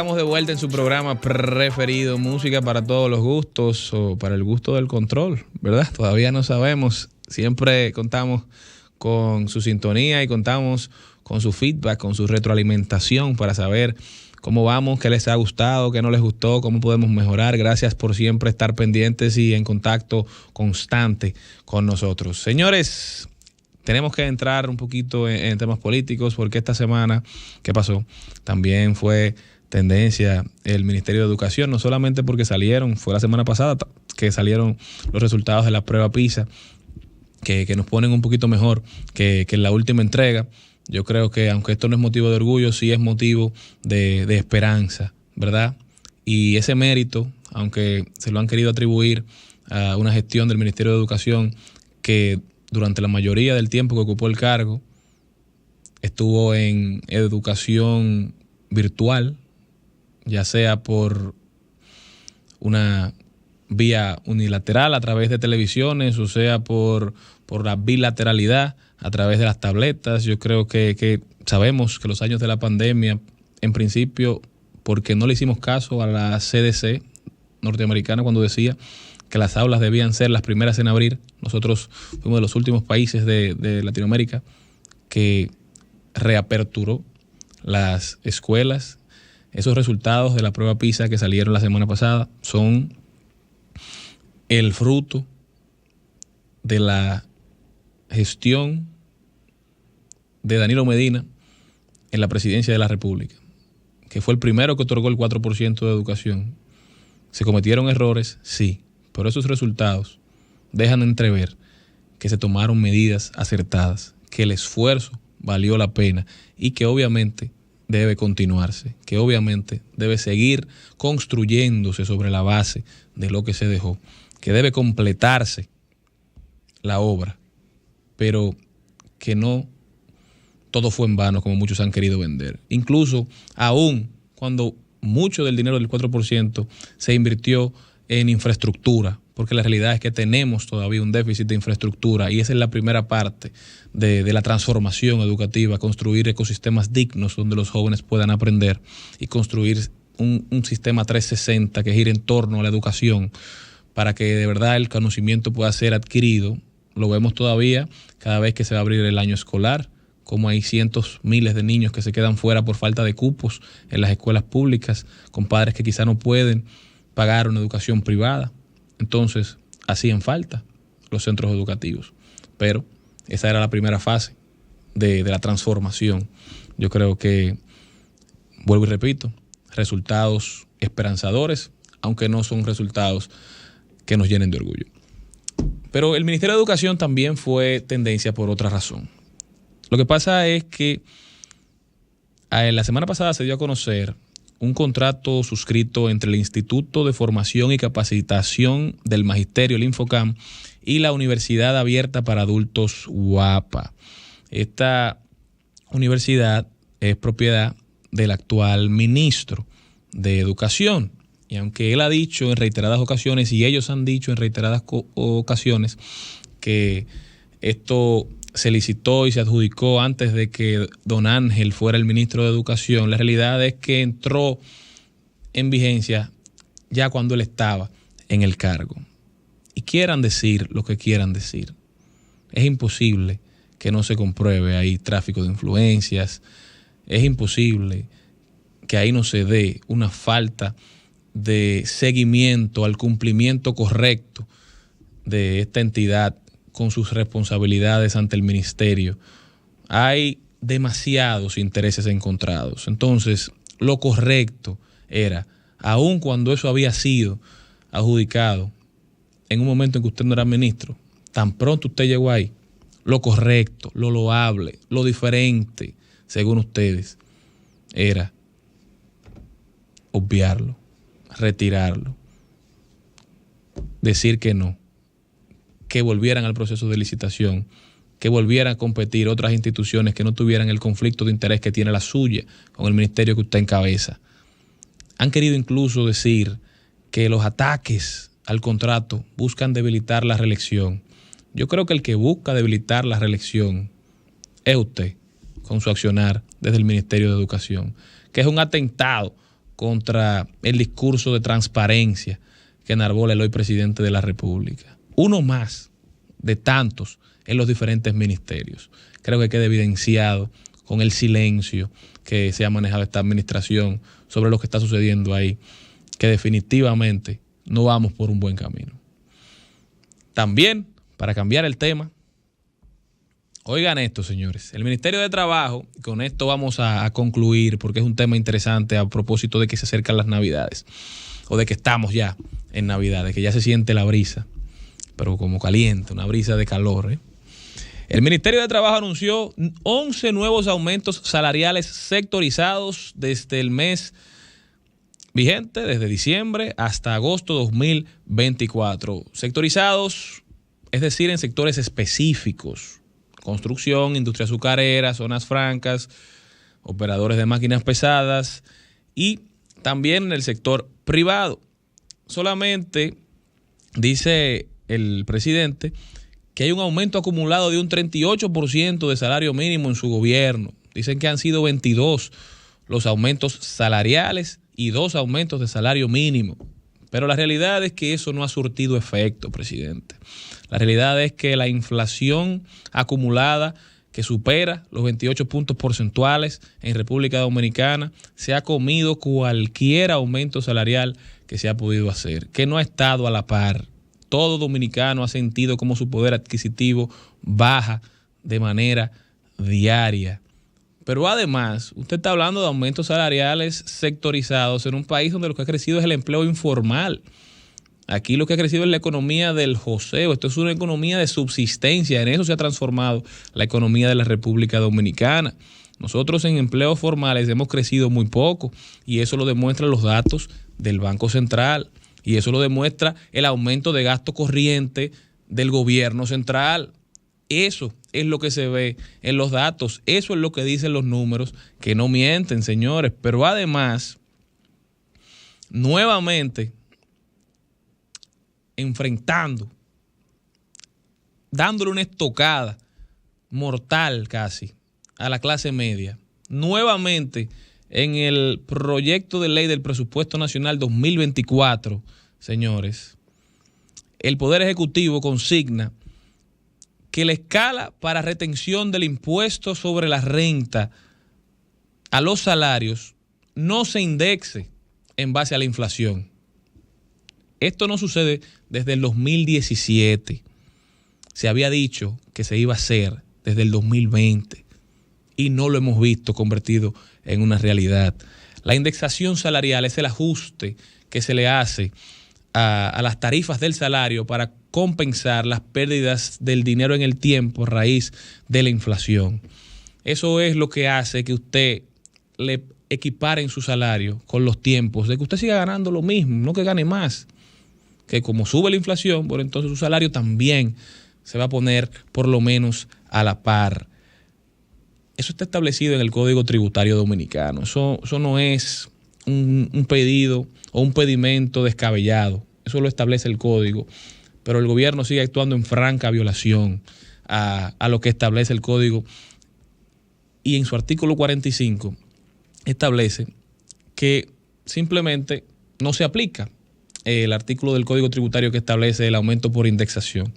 estamos de vuelta en su programa preferido, Música para todos los gustos o para el gusto del control, ¿verdad? Todavía no sabemos. Siempre contamos con su sintonía y contamos con su feedback, con su retroalimentación para saber cómo vamos, qué les ha gustado, qué no les gustó, cómo podemos mejorar. Gracias por siempre estar pendientes y en contacto constante con nosotros. Señores, tenemos que entrar un poquito en temas políticos porque esta semana, ¿qué pasó? También fue tendencia el Ministerio de Educación, no solamente porque fue la semana pasada que salieron los resultados de la prueba PISA, que nos ponen un poquito mejor que en la última entrega. Yo creo que aunque esto no es motivo de orgullo, sí es motivo de esperanza, ¿verdad? Y ese mérito, aunque se lo han querido atribuir a una gestión del Ministerio de Educación que durante la mayoría del tiempo que ocupó el cargo estuvo en educación virtual, ya sea por una vía unilateral a través de televisiones, o sea por la bilateralidad a través de las tabletas. Yo creo que sabemos que los años de la pandemia, en principio, porque no le hicimos caso a la CDC norteamericana cuando decía que las aulas debían ser las primeras en abrir. Nosotros fuimos de los últimos países de Latinoamérica que reaperturó las escuelas. Esos resultados de la prueba PISA que salieron la semana pasada son el fruto de la gestión de Danilo Medina en la presidencia de la República, que fue el primero que otorgó el 4% de educación. ¿Se cometieron errores? Sí, pero esos resultados dejan entrever que se tomaron medidas acertadas, que el esfuerzo valió la pena y que obviamente debe continuarse, que obviamente debe seguir construyéndose sobre la base de lo que se dejó, que debe completarse la obra, pero que no todo fue en vano como muchos han querido vender. Incluso aún cuando mucho del dinero del 4% se invirtió en infraestructura, porque la realidad es que tenemos todavía un déficit de infraestructura y esa es la primera parte de la transformación educativa, construir ecosistemas dignos donde los jóvenes puedan aprender y construir un sistema 360 que gire en torno a la educación para que de verdad el conocimiento pueda ser adquirido. Lo vemos todavía cada vez que se va a abrir el año escolar, como hay cientos, miles de niños que se quedan fuera por falta de cupos en las escuelas públicas, con padres que quizá no pueden pagar una educación privada. Entonces, hacían falta los centros educativos. Pero esa era la primera fase de la transformación. Yo creo que, vuelvo y repito, resultados esperanzadores, aunque no son resultados que nos llenen de orgullo. Pero el Ministerio de Educación también fue tendencia por otra razón. Lo que pasa es que la semana pasada se dio a conocer un contrato suscrito entre el Instituto de Formación y Capacitación del Magisterio, el Infocam, y la Universidad Abierta para Adultos, UAPA. Esta universidad es propiedad del actual ministro de Educación. Y aunque él ha dicho en reiteradas ocasiones, y ellos han dicho en reiteradas ocasiones, que esto se licitó y se adjudicó antes de que don Ángel fuera el ministro de Educación, la realidad es que entró en vigencia ya cuando él estaba en el cargo. Y quieran decir lo que quieran decir, es imposible que no se compruebe ahí tráfico de influencias, es imposible que ahí no se dé una falta de seguimiento al cumplimiento correcto de esta entidad con sus responsabilidades ante el ministerio. Hay demasiados intereses encontrados. Entonces, lo correcto era, aun cuando eso había sido adjudicado en un momento en que usted no era ministro, tan pronto usted llegó ahí, lo correcto, lo loable, lo diferente, según ustedes, era obviarlo, retirarlo, decir que no, que volvieran al proceso de licitación, que volvieran a competir otras instituciones que no tuvieran el conflicto de interés que tiene la suya con el ministerio que usted encabeza. Han querido incluso decir que los ataques al contrato buscan debilitar la reelección. Yo creo que el que busca debilitar la reelección es usted, con su accionar desde el Ministerio de Educación, que es un atentado contra el discurso de transparencia que enarbola el hoy presidente de la República. Uno más de tantos en los diferentes ministerios. Creo que queda evidenciado con el silencio que se ha manejado esta administración sobre lo que está sucediendo ahí, que definitivamente no vamos por un buen camino. También, para cambiar el tema, oigan esto, señores, el Ministerio de Trabajo, con esto vamos a concluir porque es un tema interesante a propósito de que se acercan las Navidades, o de que estamos ya en Navidades, que ya se siente la brisa, pero como caliente, una brisa de calor, ¿eh? El Ministerio de Trabajo anunció 11 nuevos aumentos salariales sectorizados desde el mes vigente, desde diciembre hasta agosto 2024. Sectorizados, es decir, en sectores específicos: construcción, industria azucarera, zonas francas, operadores de máquinas pesadas y también en el sector privado. Solamente dice el presidente que hay un aumento acumulado de un 38% de salario mínimo en su gobierno. Dicen que han sido 22 los aumentos salariales y 2 aumentos de salario mínimo. Pero la realidad es que eso no ha surtido efecto, presidente. La realidad es que la inflación acumulada, que supera los 28 puntos porcentuales en República Dominicana, se ha comido cualquier aumento salarial que se ha podido hacer, que no ha estado a la par. Todo dominicano ha sentido como su poder adquisitivo baja de manera diaria. Pero además, usted está hablando de aumentos salariales sectorizados en un país donde lo que ha crecido es el empleo informal. Aquí lo que ha crecido es la economía del joseo. Esto es una economía de subsistencia. En eso se ha transformado la economía de la República Dominicana. Nosotros en empleos formales hemos crecido muy poco y eso lo demuestran los datos del Banco Central. Y eso lo demuestra el aumento de gasto corriente del gobierno central. Eso es lo que se ve en los datos. Eso es lo que dicen los números, que no mienten, señores. Pero además, nuevamente, enfrentando, dándole una estocada mortal casi a la clase media. Nuevamente, en el proyecto de ley del presupuesto nacional 2024, señores, el Poder Ejecutivo consigna que la escala para retención del impuesto sobre la renta a los salarios no se indexe en base a la inflación. Esto no sucede desde el 2017. Se había dicho que se iba a hacer desde el 2020 y no lo hemos visto convertido en una realidad. La indexación salarial es el ajuste que se le hace a las tarifas del salario para compensar las pérdidas del dinero en el tiempo a raíz de la inflación. Eso es lo que hace que usted le equipare en su salario con los tiempos, de que usted siga ganando lo mismo, no que gane más. Que como sube la inflación, bueno, entonces su salario también se va a poner por lo menos a la par. Eso está establecido en el Código Tributario Dominicano. Eso no es un pedido o un pedimento descabellado. Eso lo establece el Código. Pero el gobierno sigue actuando en franca violación a lo que establece el Código. Y en su artículo 45 establece que simplemente no se aplica el artículo del Código Tributario que establece el aumento por indexación,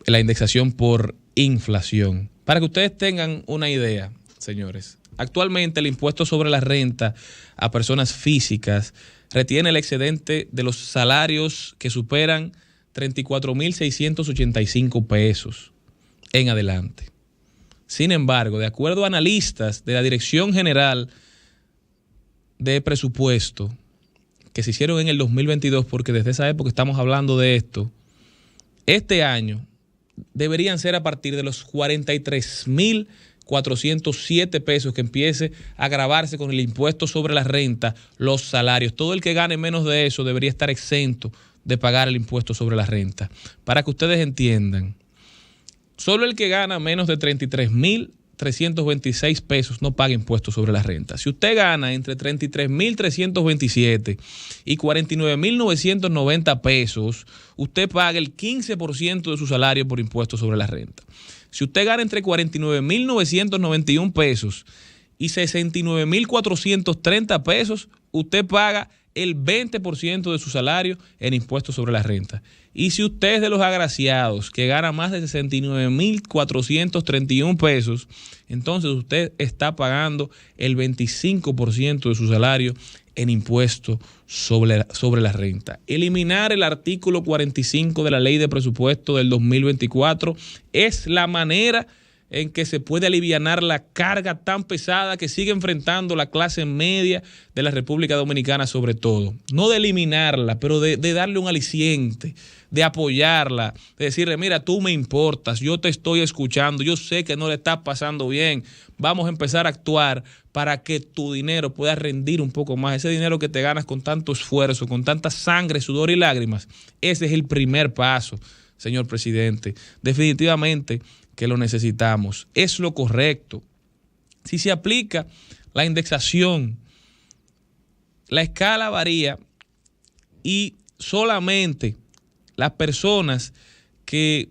la indexación por inflación. Para que ustedes tengan una idea, señores, actualmente el impuesto sobre la renta a personas físicas retiene el excedente de los salarios que superan 34.685 pesos en adelante. Sin embargo, de acuerdo a analistas de la Dirección General de Presupuesto, que se hicieron en el 2022, porque desde esa época estamos hablando de esto, este año deberían ser a partir de los 43.407 pesos que empiece a gravarse con el impuesto sobre la renta los salarios. Todo el que gane menos de eso debería estar exento de pagar el impuesto sobre la renta. Para que ustedes entiendan, solo el que gana menos de 33.326 pesos no paga impuestos sobre la renta. Si usted gana entre 33.327 y 49.990 pesos, usted paga el 15% de su salario por impuestos sobre la renta. Si usted gana entre 49.991 pesos y 69.430 pesos, usted paga el 20% de su salario en impuestos sobre la renta. Y si usted es de los agraciados que gana más de 69.431 pesos, entonces usted está pagando el 25% de su salario en impuestos sobre la renta. Eliminar el artículo 45 de la Ley de Presupuesto del 2024 es la manera en que se puede alivianar la carga tan pesada que sigue enfrentando la clase media de la República Dominicana, sobre todo. No de eliminarla, pero de darle un aliciente, de apoyarla, de decirle, mira, tú me importas, yo te estoy escuchando, yo sé que no le estás pasando bien, vamos a empezar a actuar para que tu dinero pueda rendir un poco más, ese dinero que te ganas con tanto esfuerzo, con tanta sangre, sudor y lágrimas. Ese es el primer paso, señor presidente. Definitivamente que lo necesitamos, es lo correcto. Si se aplica la indexación, la escala varía y solamente las personas que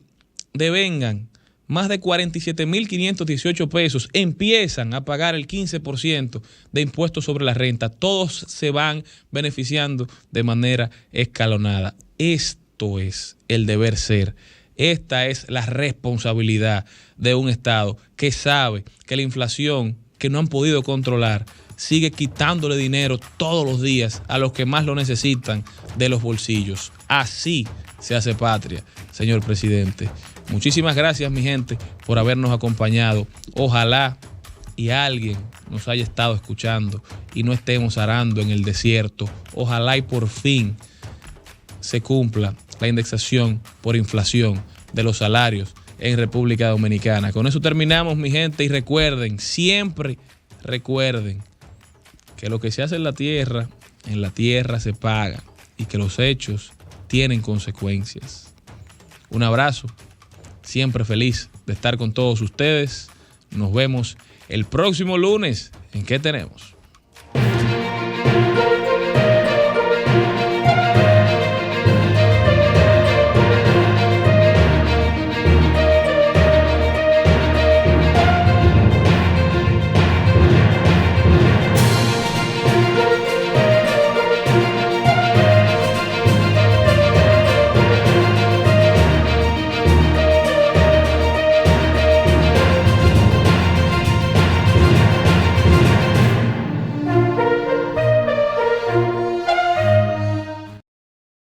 devengan más de 47.518 pesos empiezan a pagar el 15% de impuestos sobre la renta. Todos se van beneficiando de manera escalonada. Esto es el deber ser. Esta es la responsabilidad de un Estado que sabe que la inflación que no han podido controlar sigue quitándole dinero todos los días a los que más lo necesitan de los bolsillos. Así se hace patria, señor presidente. Muchísimas gracias, mi gente, por habernos acompañado. Ojalá y alguien nos haya estado escuchando y no estemos arando en el desierto. Ojalá y por fin se cumpla la indexación por inflación de los salarios en República Dominicana. Con eso terminamos, mi gente, y recuerden, siempre recuerden que lo que se hace en la tierra se paga y que los hechos tienen consecuencias. Un abrazo, siempre feliz de estar con todos ustedes. Nos vemos el próximo lunes. ¿En qué tenemos?